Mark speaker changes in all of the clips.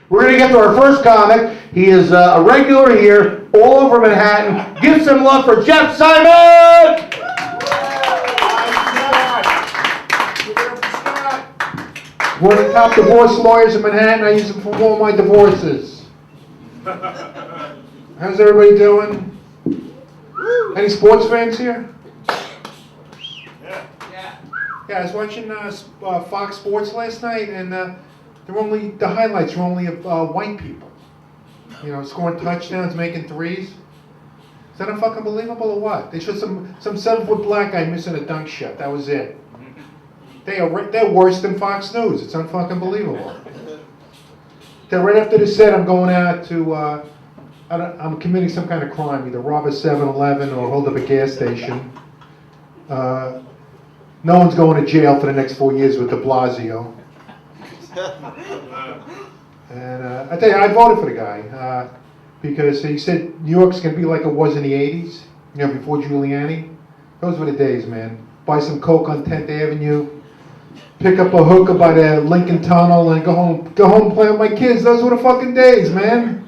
Speaker 1: We're going to get to our first comic. He is a regular here, all over Manhattan. Give some love for Jeff Simon!
Speaker 2: One of the top divorce lawyers in Manhattan. I use him for all my divorces. How's everybody doing? Any sports fans here? Yeah, I was watching Fox Sports last night, and the highlights were only of white people. You know, scoring touchdowns, making threes. Is that fucking believable or what? They showed some 7-foot black guy missing a dunk shot. That was it. They're worse than Fox News. It's unfucking believable. Then right after the set, I'm going out to, I'm committing some kind of crime, either rob a 7-Eleven or hold up a gas station. No one's going to jail for the next 4 years with de Blasio. And I tell you, I voted for the guy because he said New York's going to be like it was in the 80s, you know, before Giuliani. Those were the days, man. Buy some Coke on 10th Avenue. Pick up a hooker by the Lincoln Tunnel and go home and play with my kids. Those were the fucking days, man.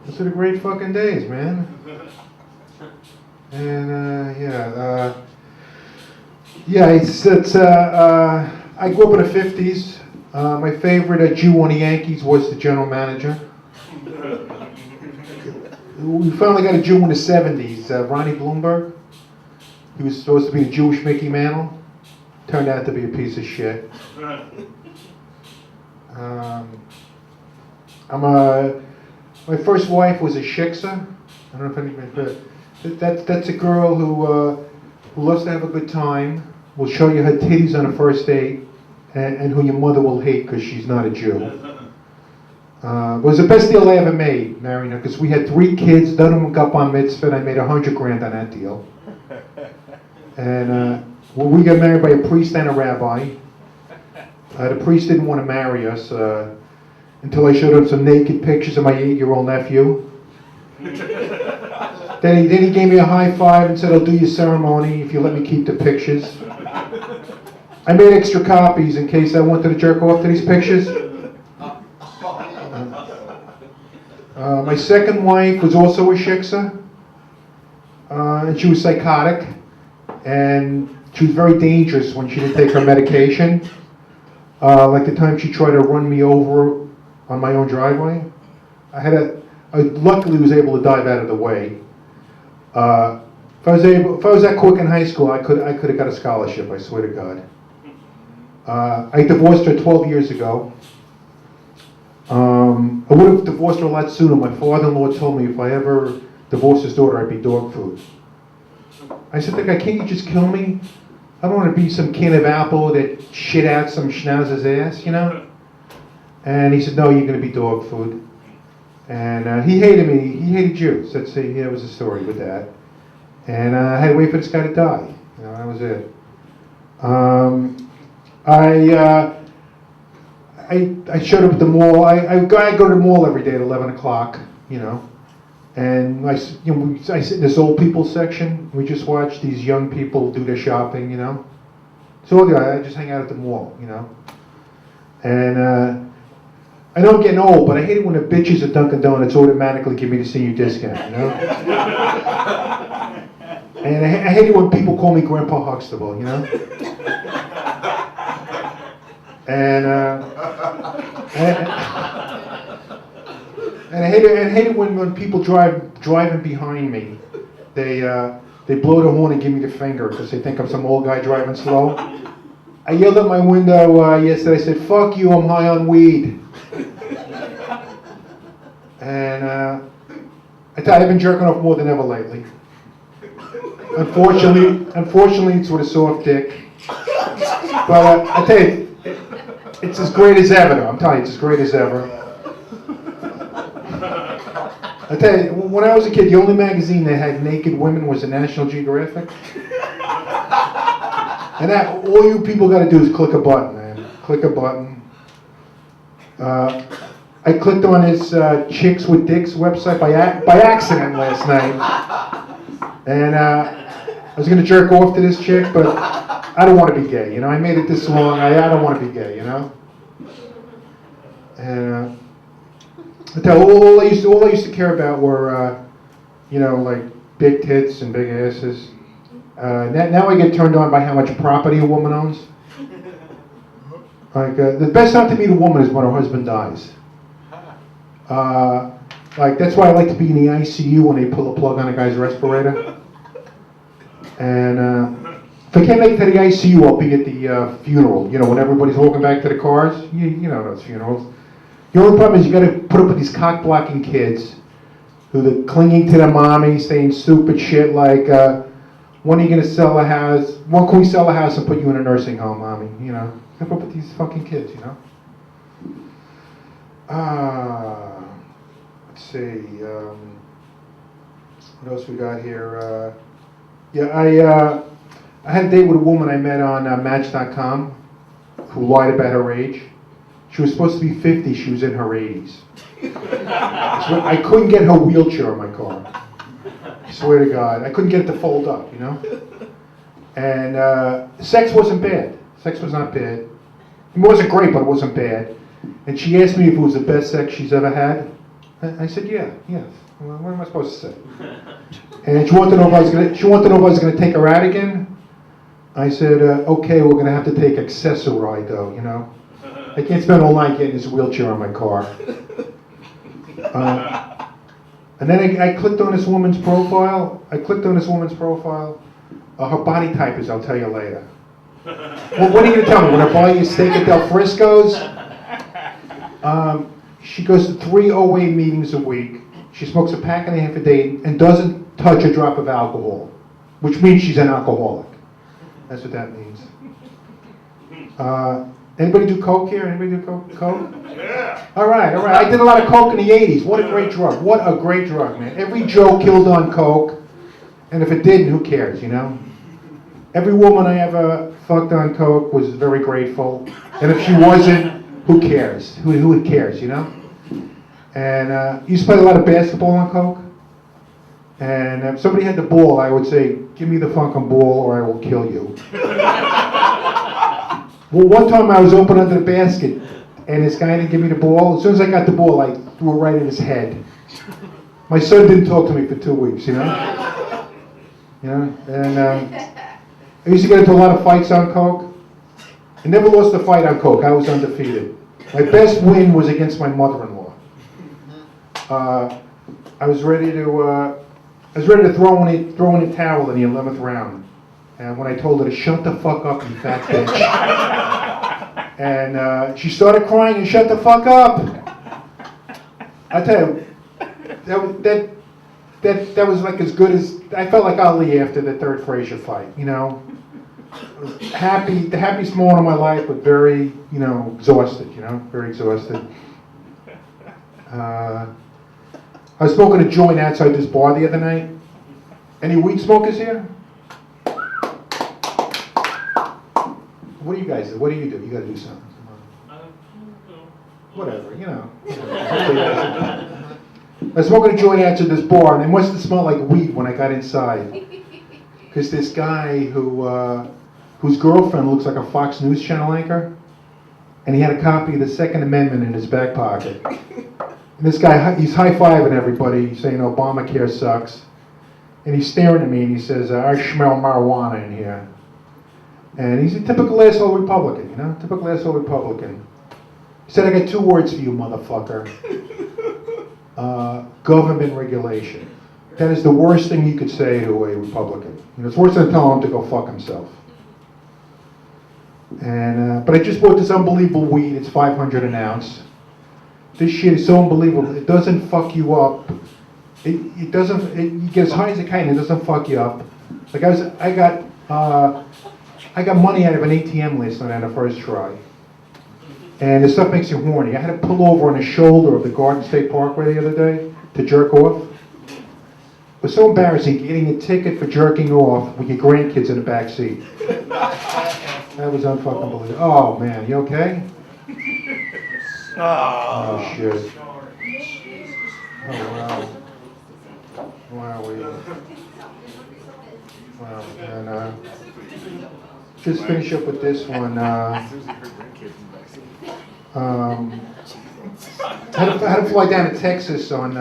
Speaker 2: Those were the great fucking days, man. And I grew up in the 50s. My favorite Jew on the Yankees was the general manager. We finally got a Jew in the 70s, Ronnie Bloomberg. He was supposed to be the Jewish Mickey Mantle. Turned out to be a piece of shit. My first wife was a shiksa. I don't know if anybody heard. That's a girl who loves to have a good time, will show you her titties on a first date, and who your mother will hate because she's not a Jew. It was the best deal I ever made, marrying her, because we had 3 kids, none of them got bar mitzvah, and I made $100,000 on that deal. And we got married by a priest and a rabbi. The priest didn't want to marry us until I showed him some naked pictures of my 8-year-old nephew. Then he gave me a high five and said, "I'll do your ceremony if you let me keep the pictures." I made extra copies in case I wanted to jerk off to these pictures. My second wife was also a shiksa, and she was psychotic, and she was very dangerous when she didn't take her medication. Like the time she tried to run me over on my own driveway. I luckily was able to dive out of the way. If I was that quick in high school, I could have got a scholarship, I swear to God. I divorced her 12 years ago. I would have divorced her a lot sooner. My father-in-law told me if I ever divorced his daughter, I'd be dog food. I said, "Can't you just kill me? I don't want to be some can of apple that shit out some schnauzer's ass, you know?" And he said, "No, you're going to be dog food." And he hated me. He hated Jews. That was the story with that. And I had to wait for this guy to die. You know, that was it. I showed up at the mall. I go to the mall every day at 11 o'clock, you know. And I sit in this old people section. We just watch these young people do their shopping, you know. So I just hang out at the mall, you know. And I know I'm getting old, but I hate it when the bitches at Dunkin' Donuts automatically give me the senior discount, you know. And I hate it when people call me Grandpa Huxtable, you know. And I hate it when people driving behind me. They blow the horn and give me the finger because they think I'm some old guy driving slow. I yelled at my window yesterday. I said, "Fuck you, I'm high on weed." And I've been jerking off more than ever lately. Unfortunately, it's with a soft dick. But I tell you, it's as great as ever. I'm telling you, it's as great as ever. I tell you, when I was a kid, the only magazine that had naked women was the National Geographic. And all you people got to do is click a button, man. Click a button. I clicked on this Chicks with Dicks website by accident last night. And I was going to jerk off to this chick, but I don't want to be gay, you know. I made it this long. I don't want to be gay, you know. And I tell you, all I used to care about were, like big tits and big asses. Now I get turned on by how much property a woman owns. Like the best time to meet a woman is when her husband dies. That's why I like to be in the ICU when they pull a plug on a guy's respirator. And if I can't make it to the ICU, I'll be at the funeral. When everybody's walking back to the cars. You know those funerals. The only problem is you got to put up with these cock-blocking kids who are clinging to their mommy, saying stupid shit like, when are you going to sell a house? When can we sell a house and put you in a nursing home, mommy? Got to put up with these fucking kids, Let's see. What else we got here? I had a date with a woman I met on Match.com who lied about her age. She was supposed to be 50, she was in her 80s. So I couldn't get her wheelchair in my car. I swear to God. I couldn't get it to fold up, And sex wasn't bad. Sex was not bad. It wasn't great, but it wasn't bad. And she asked me if it was the best sex she's ever had. I said, yeah. Well, what am I supposed to say? And she wanted to know if I was going to take her out again. I said, okay, we're going to have to take Accessoride, though, I can't spend all night getting this wheelchair on my car. And then I clicked on this woman's profile. Her body type is, I'll tell you later. Well, what are you going to tell me? When I buy you a steak at Del Frisco's? She goes to 3 OA meetings a week. She smokes a pack and a half a day and doesn't touch a drop of alcohol, which means she's an alcoholic. That's what that means. Anybody do coke here? Anybody do coke? Yeah. All right. I did a lot of coke in the 80s. What a great drug. What a great drug, man. Every Joe killed on coke. And if it didn't, who cares, Every woman I ever fucked on coke was very grateful. And if she wasn't, who cares? Who cares, And I used to play a lot of basketball on coke. And if somebody had the ball, I would say, give me the fucking ball or I will kill you. Well, one time I was open under the basket, and this guy didn't give me the ball. As soon as I got the ball, I threw it right at his head. My son didn't talk to me for 2 weeks, And I used to get into a lot of fights on coke. I never lost a fight on coke. I was undefeated. My best win was against my mother-in-law. I was ready to throw in a towel in the 11th round. And when I told her to shut the fuck up, you fat bitch. And she started crying and shut the fuck up. I tell you, that was like as good as, I felt like Ali after the third Frazier fight, Happy, the happiest moment of my life, but very, exhausted, very exhausted. I was smoking a joint outside this bar the other night. Any weed smokers here? What do you guys do? What do? You gotta do something. Whatever, I was smoking a joint outside this bar, and it must have smelled like weed when I got inside. Because this guy whose girlfriend looks like a Fox News Channel anchor, and he had a copy of the Second Amendment in his back pocket. And this guy, he's high-fiving everybody, saying Obamacare sucks. And he's staring at me and he says, I smell marijuana in here. And he's a typical asshole Republican, typical asshole Republican. He said, I got 2 words for you, motherfucker. Government regulation. That is the worst thing you could say to a Republican. It's worse than telling him to go fuck himself. And but I just bought this unbelievable weed. It's 500 an ounce. This shit is so unbelievable. It doesn't fuck you up. It doesn't. You get as high as it can. It doesn't fuck you up. Like I got money out of an ATM last night on the first try. And this stuff makes you horny. I had to pull over on the shoulder of the Garden State Parkway the other day to jerk off. It was so embarrassing getting a ticket for jerking off with your grandkids in the back seat. That was unfucking believable. Oh man, you okay? Oh shit. Oh wow. Wow, wow, and just finish up with this one. I had to fly down to Texas on,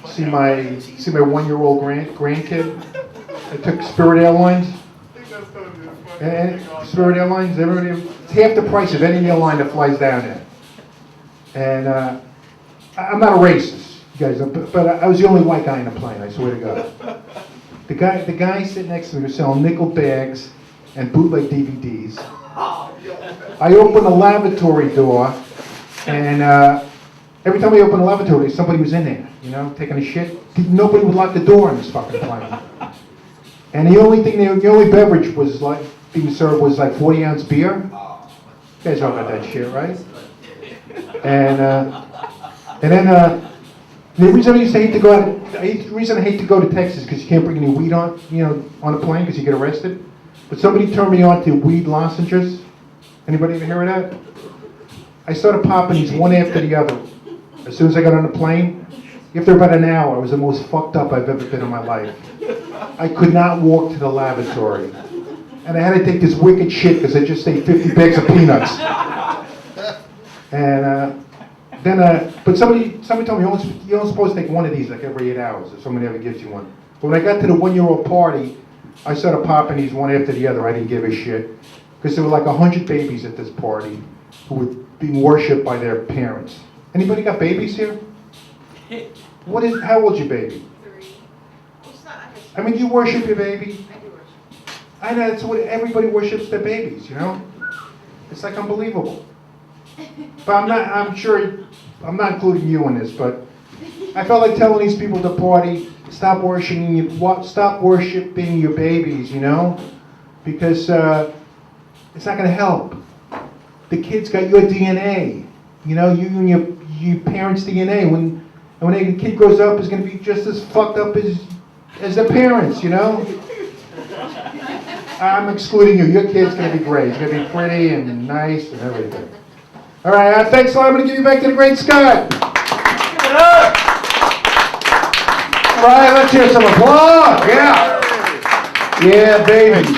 Speaker 2: see my 1-year-old grandkid. I took Spirit Airlines. And Spirit Airlines, it's half the price of any airline that flies down there. And I'm not a racist, you guys, but I was the only white guy in the plane, I swear to God. The guy sitting next to me was selling nickel bags and bootleg DVDs. I opened the lavatory door, and every time I opened the lavatory, somebody was in there, you know, taking a shit. Nobody would lock the door on this fucking plane. And the only beverage was like being served was like 40-ounce beer. You guys know about that shit, right? And then the reason I used to hate to go the reason I hate to go to Texas because you can't bring any weed on a plane because you get arrested. But somebody turned me on to weed lozenges. Anybody ever hear of that? I started popping these one after the other. As soon as I got on the plane, after about an hour, I was the most fucked up I've ever been in my life. I could not walk to the lavatory. And I had to take this wicked shit because I just ate 50 bags of peanuts. And but somebody told me you're only supposed to take one of these like every 8 hours if somebody ever gives you one. But when I got to the 1-year-old party, I started popping these one after the other. I didn't give a shit. Because there were like 100 babies at this party who were being worshipped by their parents. Anybody got babies here? How old's your baby?
Speaker 3: 3.
Speaker 2: I mean, you worship your baby?
Speaker 3: I do worship.
Speaker 2: I know, that's what everybody worships their babies, you know? It's like unbelievable. But I'm not including you in this, but I felt like telling these people at the party, stop worshiping your babies, you know? Because it's not gonna help. The kid's got your DNA, you know, you and your parents' DNA. When a kid grows up, is gonna be just as fucked up as their parents, you know? I'm excluding you. Your kid's gonna be great. He's gonna be pretty and nice and everything. All right, thanks a lot. I'm gonna give you back to the great Scott.
Speaker 1: All right, let's hear some applause. Yeah. Yeah, babies.